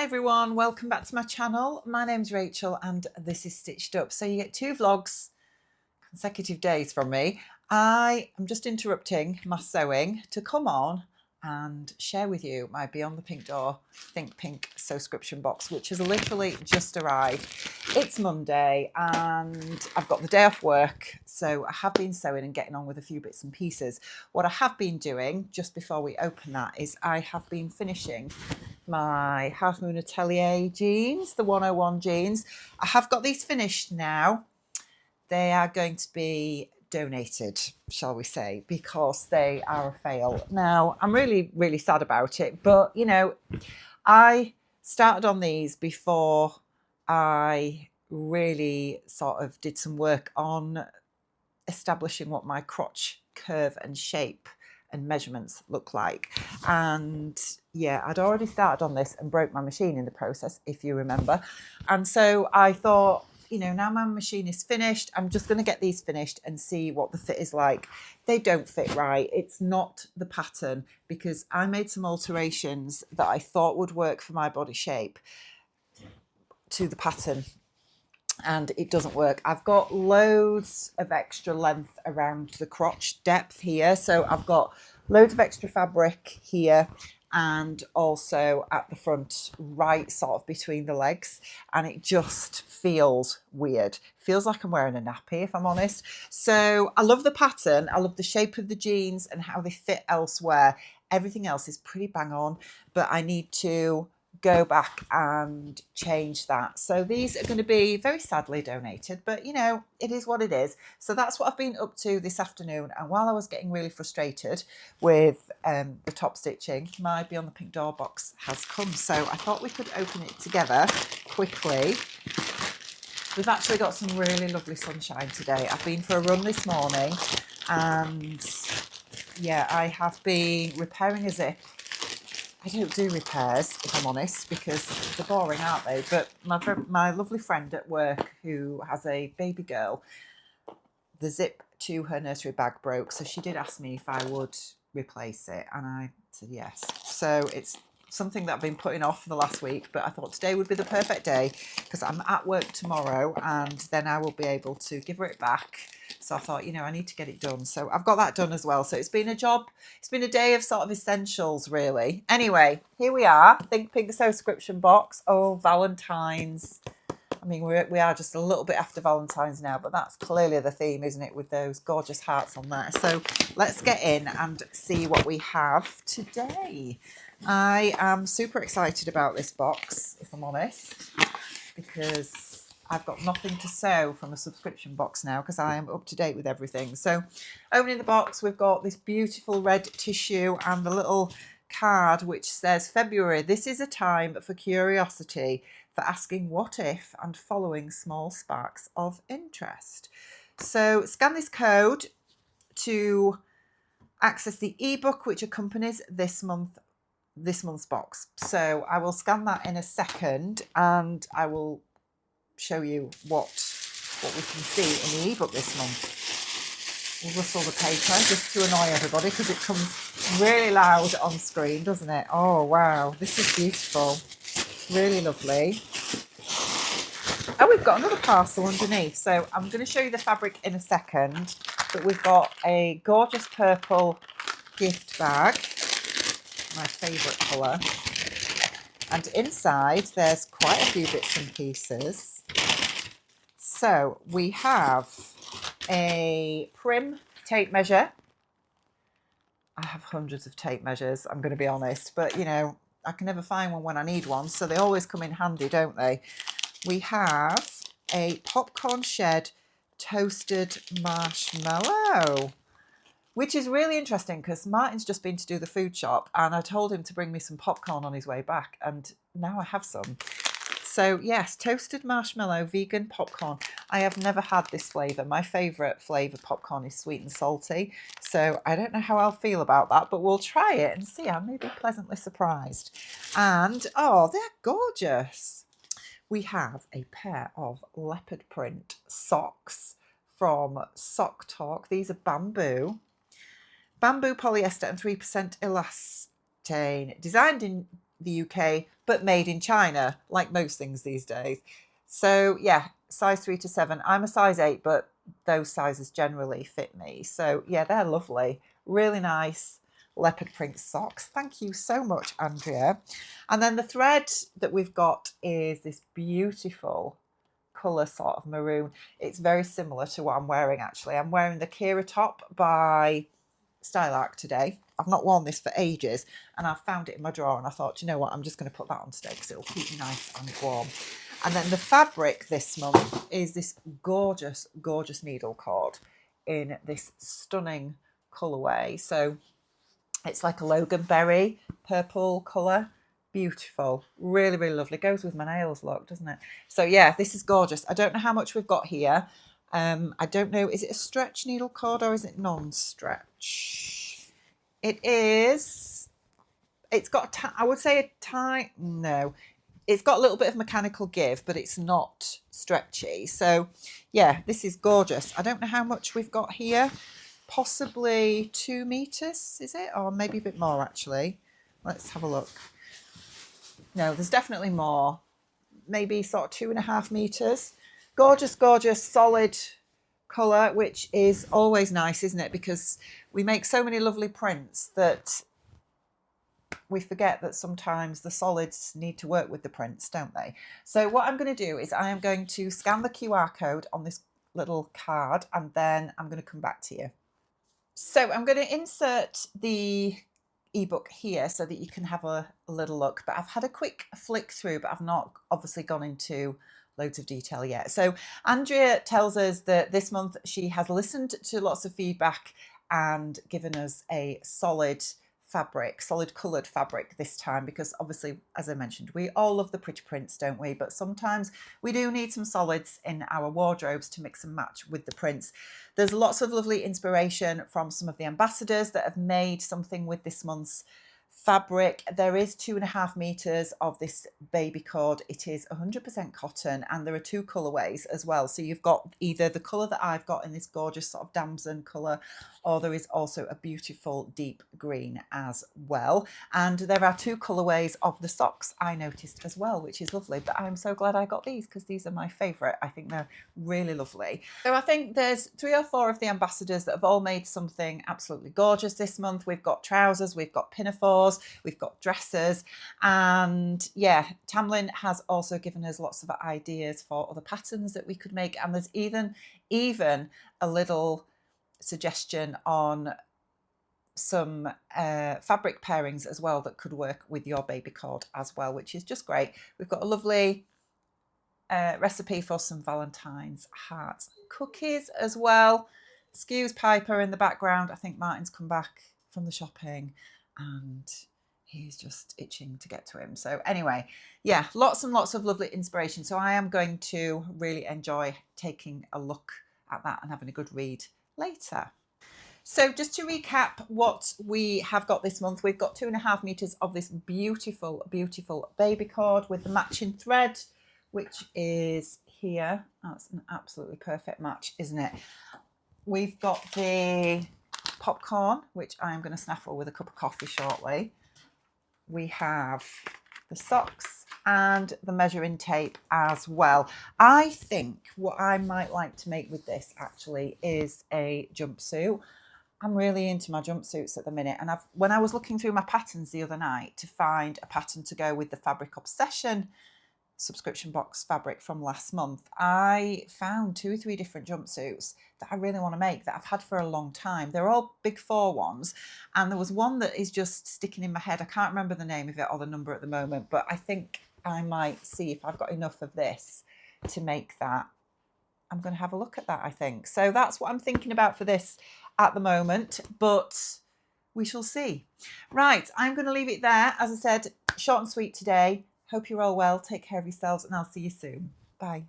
everyone, welcome back to my channel. My name's Rachel and this is Stitched Up. So you get 2 vlogs, consecutive days from me. I am just interrupting my sewing to come on and share with you my Beyond the Pink Door Think Pink Sewscription Box, which has literally just arrived. It's Monday and I've got the day off work, so I have been sewing and getting on with a few bits and pieces. What I have been doing just before we open that is I have been finishing my Half Moon Atelier jeans, the 101 jeans. I have got these finished now. They are going to be donated, shall we say, because they are a fail. Now, I'm really sad about it, but you know, I started on these before I really sort of did some work on establishing what my crotch curve and shape and measurements look like. And yeah, I'd already started on this and broke my machine in the process, if you remember. And so I thought, you know, now my machine is finished, I'm just going to get these finished and see what the fit is like. They don't fit right. It's not the pattern, because I made some alterations that I thought would work for my body shape to the pattern, and it doesn't work. I've got loads of extra length around the crotch depth here, so I've got loads of extra fabric here and also at the front, right sort of between the legs, and it just feels weird. Feels like I'm wearing a nappy, if I'm honest. So I love the pattern, I love the shape of the jeans and how they fit elsewhere. Everything else is pretty bang on, but I need to go back and change that. So these are going to be very sadly donated, but you know, it is what it is. So that's what I've been up to this afternoon, and while I was getting really frustrated with the top stitching, my Beyond the Pink Door box has come, so I thought we could open it together quickly. We've actually got some really lovely sunshine today. I've been for a run this morning and yeah, I have been repairing a zip. I don't do repairs, if I'm honest, because they're boring, aren't they? But my lovely friend at work who has a baby girl, the zip to her nursery bag broke, so she did ask me if I would replace it, and I said yes. So it's something that I've been putting off for the last week, but I thought today would be the perfect day because I'm at work tomorrow and then I will be able to give her it back. So I thought, you know, I need to get it done. So I've got that done as well. So it's been a job. It's been a day of sort of essentials, really. Anyway, here we are. Think Pink Sewscription Box. Oh, Valentine's. I mean, we are just a little bit after Valentine's now, but that's clearly the theme, isn't it, with those gorgeous hearts on there. So let's get in and see what we have today. I am super excited about this box, if I'm honest, because I've got nothing to sew from a subscription box now because I am up to date with everything. So opening the box, we've got this beautiful red tissue and the little card which says, February, this is a time for curiosity, for asking what if and following small sparks of interest. So scan this code to access the ebook which accompanies this month's box. So I will scan that in a second and I will show you what we can see in the ebook this month. We'll rustle the paper just to annoy everybody because it comes really loud on screen, doesn't it? Oh wow, this is beautiful, really lovely. Oh, we've got another parcel underneath, so I'm going to show you the fabric in a second, but we've got a gorgeous purple gift bag, my favourite colour, and inside there's quite a few bits and pieces. So we have a Prim tape measure. I have hundreds of tape measures, I'm going to be honest, but you know, I can never find one when I need one, so they always come in handy, don't they? We have a popcorn shed toasted marshmallow, which is really interesting because Martin's just been to do the food shop and I told him to bring me some popcorn on his way back, and now I have some. So yes, toasted marshmallow vegan popcorn. I have never had this flavour. My favourite flavour popcorn is sweet and salty. So I don't know how I'll feel about that, but we'll try it and see. I may be pleasantly surprised. And oh, they're gorgeous. We have a pair of leopard print socks from Sock Talk. These are bamboo polyester and 3% elastane, designed in the UK but made in China, like most things these days. So yeah, size 3 to 7. I'm a size 8, but those sizes generally fit me. So yeah, they're lovely. Really nice leopard print socks. Thank you so much, Andrea. And then the thread that we've got is this beautiful colour sort of maroon. It's very similar to what I'm wearing actually. I'm wearing the Kira top by Style Arc today. I've not worn this for ages and I found it in my drawer and I thought, you know what, I'm just going to put that on today because it'll keep me nice and warm. And then the fabric this month is this gorgeous, gorgeous needle cord in this stunning colourway. So it's like a Loganberry purple colour. Beautiful. Really, really lovely. Goes with my nails, look, doesn't it? So yeah, this is gorgeous. I don't know how much we've got here. I don't know. Is it a stretch needle cord or is it non-stretch? It is. It's got, I would say a tight, no. It's got a little bit of mechanical give, but it's not stretchy. So yeah, this is gorgeous. I don't know how much we've got here. Possibly 2 meters, is it? Or maybe a bit more actually. Let's have a look. No, there's definitely more. Maybe sort of 2.5 meters. Gorgeous, gorgeous, solid colour, which is always nice, isn't it? Because we make so many lovely prints that we forget that sometimes the solids need to work with the prints, don't they? So what I'm going to do is I am going to scan the QR code on this little card and then I'm going to come back to you. So I'm going to insert the ebook here so that you can have a little look, but I've had a quick flick through, but I've not obviously gone into loads of detail yet. So Andrea tells us that this month she has listened to lots of feedback and given us a solid fabric, solid coloured fabric this time, because obviously, as I mentioned, we all love the pretty prints, don't we? But sometimes we do need some solids in our wardrobes to mix and match with the prints. There's lots of lovely inspiration from some of the ambassadors that have made something with this month's fabric. There is 2.5 meters of this baby cord. It is 100% cotton and there are 2 colorways as well. So you've got either the color that I've got in this gorgeous sort of damson color, or there is also a beautiful deep green as well. And there are 2 colorways of the socks I noticed as well, which is lovely. But I'm so glad I got these because these are my favorite. I think they're really lovely. So I think there's 3 or 4 of the ambassadors that have all made something absolutely gorgeous this month. We've got trousers, we've got pinafores, we've got dresses, and yeah, Tamlin has also given us lots of ideas for other patterns that we could make, and there's even a little suggestion on some fabric pairings as well that could work with your baby cord as well, which is just great. We've got a lovely recipe for some Valentine's hearts cookies as well. Excuse Piper in the background. I think Martin's come back from the shopping and he's just itching to get to him. So anyway, yeah, lots and lots of lovely inspiration. So I am going to really enjoy taking a look at that and having a good read later. So just to recap what we have got this month, we've got 2.5 meters of this beautiful, beautiful baby cord with the matching thread, which is here. That's an absolutely perfect match, isn't it? We've got the popcorn, which I am going to snaffle with a cup of coffee shortly. We have the socks and the measuring tape as well. I think what I might like to make with this actually is a jumpsuit. I'm really into my jumpsuits at the minute, and when I was looking through my patterns the other night to find a pattern to go with the Fabric Obsession subscription box fabric from last month, I found 2 or 3 different jumpsuits that I really want to make that I've had for a long time. They're all big 4 ones, and there was one that is just sticking in my head. I can't remember the name of it or the number at the moment, but I think I might see if I've got enough of this to make that. I'm going to have a look at that, I think. So that's what I'm thinking about for this at the moment, but we shall see. Right, I'm going to leave it there. As I said, short and sweet today. Hope you're all well. Take care of yourselves and I'll see you soon. Bye.